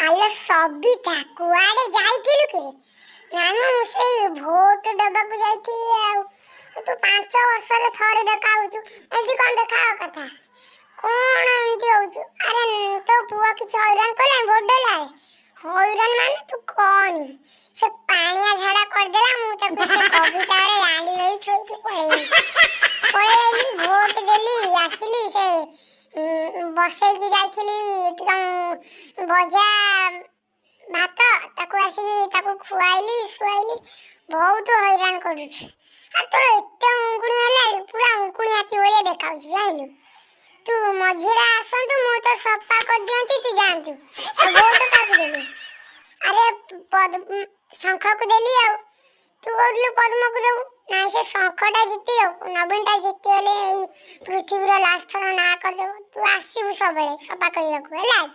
ଆଲୋ ସବିତା କୁଆଡେ ଯାଇଥିଲୁ କି? ନାନୁ ସେଇ ଭୋଟ ଦବାକୁ ଯାଇଥିଲି ଆଉ। ତୁ 5 ବର୍ଷରେ ଥରେ ଦେଖାଉଛୁ, ଏମିତି କଣ ଦେଖାବା କଥା? କଣ ଏମିତି ହଉଛୁ? ଆରେ ତୋ ପୁଅ କିଛି ହଇରାଣ କଲାଣି ଭୋଟ ଦେଲାରେ? ହଇରାଣ ମାନେ ତୁ କହନି, ସେ ପାଣିଆ ଝାଡା କରିଦେଲା। ମୁଁ ତାକୁ ସେ କବିତାରେ ଗାଣ୍ଡି ଦେଇ ଥୋଇକି ପଳେଇଆଇଲି। ଭୋଟ ଦେଲି, ଆସିଲି। ସେ ବସେଇକି ଯାଇଥିଲି ଟିକେ ଭଜା ଭାତ, ତାକୁ ଆସିକି ତାକୁ ଖୁଆଇଲି ଶୁଆଇଲି। ବହୁତ ହଇରାଣ କରୁଛି। ଆଉ ତୋର ଏତେ ଉଙ୍କୁଣି ହେଲାଣି, ପୁରା ଉଙ୍କୁଣି ହାତୀ ଭଳିଆ ଦେଖାଉଛି ଜାଣିଲୁ। ତୁ ମଝିରେ ଆସନ୍ତୁ, ମୁଁ ତ ସଫା କରିଦିଅନ୍ତି, ତୁ ଯାଆନ୍ତୁ। ଆଉ ଭୋଟ କାହାକୁ ଦେଲୁ? ଆରେ ଶଙ୍ଖକୁ ଦେଲି। ଆଉ ତୁ କହୁଥିଲୁ ପଦ୍ମକୁ ଦେବୁ। ନାଇଁ, ସେ ଶଙ୍ଖଟା ଜିତି, ନବୀନଟା ଜିତିଗଲେ ଏଇ ପୃଥିବୀର ଲାଷ୍ଟ ଥର ନାଁ କରିଦେବ। ତୁ ଆସିବୁ ସବୁବେଳେ ସଫା କରିବାକୁ ହେଲା।